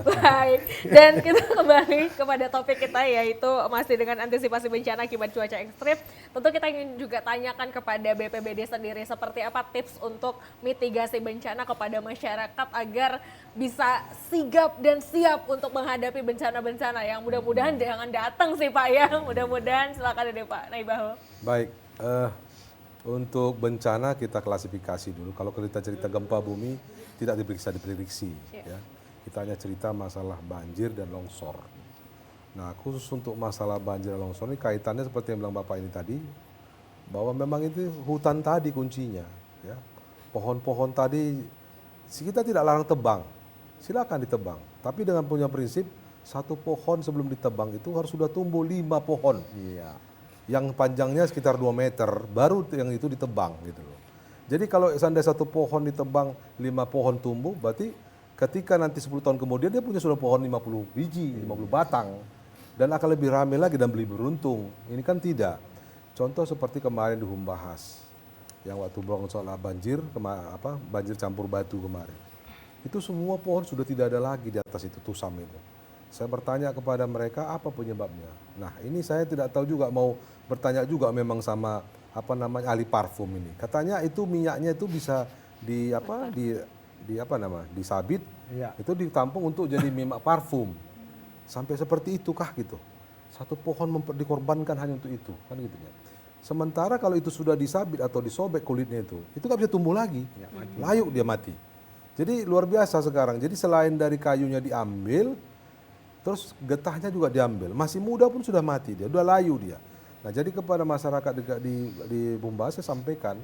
Baik, dan kita kembali kepada topik kita, yaitu masih dengan antisipasi bencana akibat cuaca ekstrim. Tentu kita ingin juga tanyakan kepada BPBD sendiri seperti apa tips untuk mitigasi bencana kepada masyarakat agar bisa sigap dan siap untuk menghadapi bencana-bencana yang mudah-mudahan jangan datang sih Pak ya. Mudah-mudahan, silakan deh Pak Naibaho. Baik, Untuk bencana kita klasifikasi dulu. Kalau kita cerita gempa bumi tidak diperiksa diprediksi, ya. Kita hanya cerita masalah banjir dan longsor. Nah, khusus untuk masalah banjir dan longsor ini kaitannya seperti yang bilang Bapak ini tadi, bahwa memang itu hutan tadi kuncinya, ya. Pohon-pohon tadi kita tidak larang tebang, silakan ditebang. Tapi dengan punya prinsip satu pohon sebelum ditebang itu harus sudah tumbuh 5 pohon. Iya. Yang panjangnya sekitar 2 meter, baru yang itu ditebang gitu loh. Jadi kalau seandainya satu pohon ditebang, 5 pohon tumbuh, berarti ketika nanti 10 tahun kemudian dia punya sudah pohon 50 biji, 50 batang. Dan akan lebih ramai lagi dan lebih beruntung. Ini kan tidak. Contoh seperti kemarin di Humbahas, yang waktu soal banjir, banjir campur batu kemarin. Itu semua pohon sudah tidak ada lagi di atas itu, tusam itu. Saya bertanya kepada mereka apa penyebabnya. Nah, ini saya tidak tahu juga, mau bertanya juga memang sama ahli parfum ini. Katanya itu minyaknya itu bisa disabit, Iya. itu ditampung untuk jadi minyak parfum. Sampai seperti itu kah gitu. Satu pohon dikorbankan hanya untuk itu, kan gitu ya. Sementara kalau itu sudah disabit atau disobek kulitnya itu nggak bisa tumbuh lagi. Ya, mati. Layu dia mati. Jadi luar biasa sekarang. Jadi selain dari kayunya diambil, terus getahnya juga diambil. Masih muda pun sudah mati dia, udah layu dia. Nah, jadi kepada masyarakat di Bumbas saya sampaikan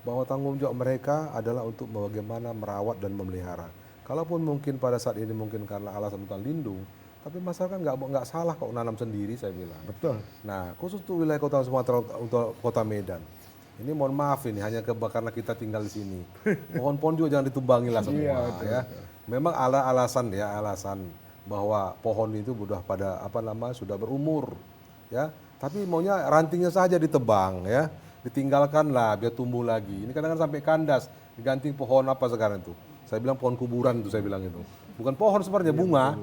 bahwa tanggung jawab mereka adalah untuk bagaimana merawat dan memelihara. Kalaupun mungkin pada saat ini mungkin karena alasan hutan lindung, tapi masyarakat nggak salah kok nanam sendiri, saya bilang. Betul. Nah, khusus untuk wilayah Kota Sumatera, untuk Kota Medan. Ini mohon maaf ini hanya karena kita tinggal di sini. Pohon-pohon juga jangan ditubangi lah semua, Iya, betul, ya. Memang alasan bahwa pohon itu sudah sudah berumur, ya. Tapi maunya rantingnya saja ditebang, ya. Ditinggalkanlah biar tumbuh lagi. Ini kadang-kadang sampai kandas, diganti pohon apa sekarang itu. Saya bilang pohon kuburan itu, saya bilang itu. Bukan pohon sebenarnya, bunga.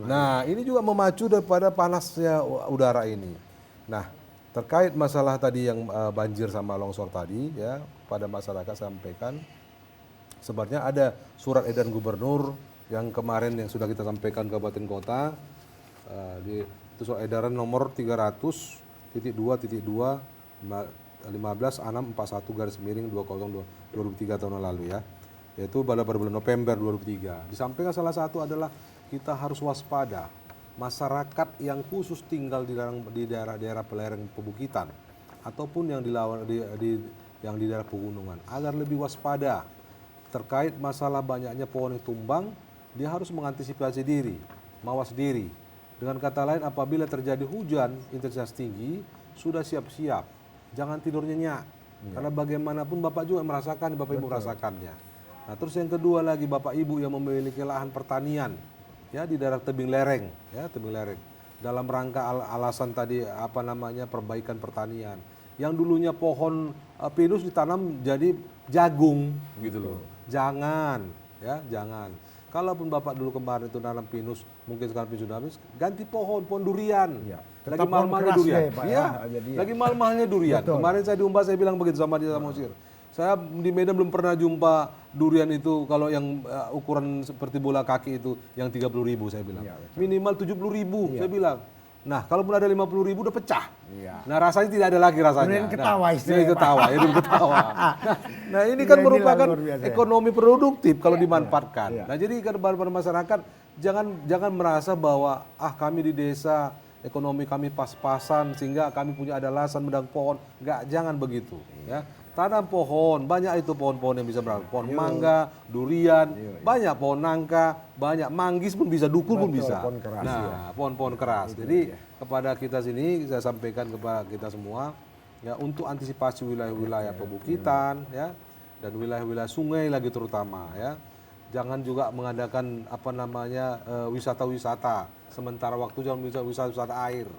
Nah, ini juga memacu daripada panasnya udara ini. Nah, terkait masalah tadi yang banjir sama longsor tadi, ya, pada masyarakat sampaikan sebenarnya ada surat edaran gubernur yang kemarin yang sudah kita sampaikan ke kabupaten kota, itu surat edaran nomor 300.2.2 15.641/2003 tahun lalu, ya, yaitu pada bulan November 2003. Disampaikan salah satu adalah kita harus waspada masyarakat yang khusus tinggal di daerah-daerah lereng pebukitan ataupun yang di daerah pegunungan agar lebih waspada terkait masalah banyaknya pohon yang tumbang. Dia harus mengantisipasi diri, mawas diri. Dengan kata lain, apabila terjadi hujan intensitas tinggi, sudah siap-siap, jangan tidur nyenyak. Karena bagaimanapun Bapak juga merasakan, Bapak Ibu merasakannya. Nah, terus yang kedua lagi, Bapak Ibu yang memiliki lahan pertanian, ya, di daerah tebing lereng, ya, tebing lereng. Dalam rangka alasan tadi perbaikan pertanian. Yang dulunya pohon pinus ditanam jadi jagung, gitu loh. Jangan, ya, jangan. Kalaupun Bapak dulu kemarin itu nanam pinus, mungkin sekarang pinus sudah habis, ganti pohon durian. Ya, Lagi mahal-mahalnya durian. Iya, lagi mahal-mahalnya durian. Betul. Kemarin saya di Umbas saya bilang begitu sama dia sama Usir. Saya di Medan belum pernah jumpa durian itu kalau yang ukuran seperti bola kaki itu yang 30.000 saya bilang. Ya, minimal 70.000 saya bilang. Nah, kalaupun ada 50.000 udah pecah. Iya. Nah, rasanya tidak ada lagi rasanya. Kemudian ketawa istilahnya. Ketawa, ya ketawa. Nah, ini kan merupakan ekonomi produktif kalau dimanfaatkan. Iya. Nah, jadi kepada masyarakat jangan merasa bahwa kami di desa ekonomi kami pas-pasan sehingga kami punya ada alasan mendang pohon. Enggak, jangan begitu, ya. Tanam pohon, banyak itu pohon-pohon yang bisa berangkat. Pohon mangga, durian, banyak pohon nangka, banyak manggis pun bisa, dukun pun bisa. Pohon keras, pohon-pohon keras. Jadi kepada kita sini saya sampaikan kepada kita semua, ya, untuk antisipasi wilayah-wilayah pebukitan, ya, dan wilayah-wilayah sungai lagi terutama, ya. Jangan juga mengadakan wisata-wisata sementara waktu, jangan bisa wisata air,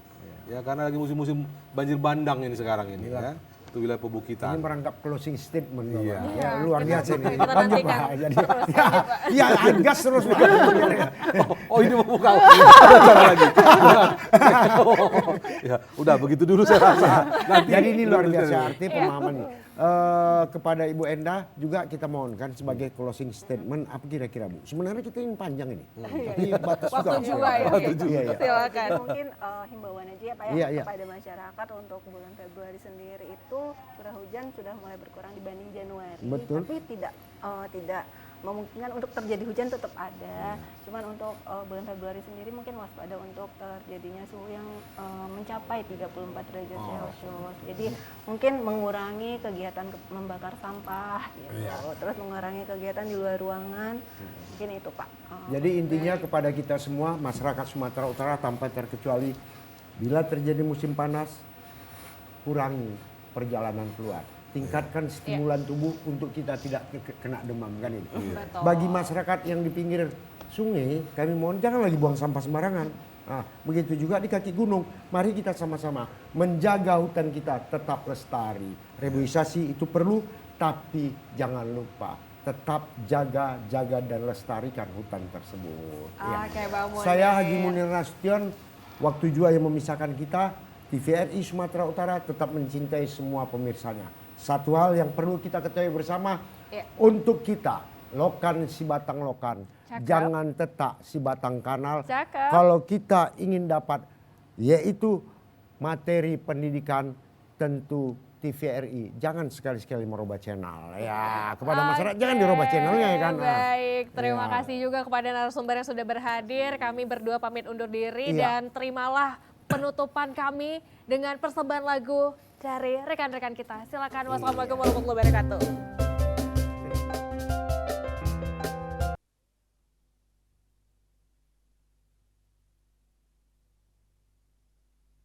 ya, karena lagi musim-musim banjir bandang ini sekarang ini, ya. Itu wilayah pebukitan. Ini merangkap closing statement. Iya. Ya, luar biasa ini. Kita nantikan. Jadi, ya, gas terus. Ini mau buka ada cara lagi. Ya, udah begitu dulu saya rasa. Jadi ini luar biasa arti pemahaman. Kepada Ibu Enda juga kita mohonkan sebagai closing statement apa kira-kira Bu? Sebenarnya kita ini panjang ini. Tapi batas Waktu juga ya. Silakan. Mungkin himbauan aja ya Pak Iya. kepada masyarakat untuk bulan Februari sendiri itu curah hujan sudah mulai berkurang dibanding Januari. Betul. Tapi tidak memungkinkan untuk terjadi hujan tetap ada. Cuman untuk bulan Februari sendiri mungkin waspada untuk terjadinya suhu yang mencapai 34 derajat Celcius. Jadi mungkin mengurangi kegiatan membakar sampah gitu. Terus mengurangi kegiatan di luar ruangan. Mungkin itu Pak. Jadi intinya kepada kita semua masyarakat Sumatera Utara tanpa terkecuali, bila terjadi musim panas, kurangi perjalanan keluar. Tingkatkan stimulan tubuh untuk kita tidak kena demam kan itu. Betul. Bagi masyarakat yang di pinggir sungai, kami mohon jangan lagi buang sampah sembarangan. Nah, begitu juga di kaki gunung. Mari kita sama-sama menjaga hutan kita tetap lestari. Reboisasi itu perlu, tapi jangan lupa tetap jaga dan lestarikan hutan tersebut. Oke, Bang Munir. Saya Haji Munir Nasution, waktu jua yang memisahkan kita, TVRI Sumatera Utara tetap mencintai semua pemirsanya. Satu hal yang perlu kita ketahui bersama, untuk kita, lokan si batang lokan, Cakep. jangan tetak si batang kanal. Cakep. Kalau kita ingin dapat, yaitu materi pendidikan, tentu TVRI jangan sekali-sekali merubah channel ya, kepada masyarakat jangan dirubah channelnya ya kan. Baik, terima Ya. kasih juga kepada narasumber yang sudah berhadir. Kami berdua pamit undur diri Iya. dan terimalah penutupan kami dengan persembahan lagu dari rekan-rekan kita. Silakan. Wassalamualaikum warahmatullahi wabarakatuh.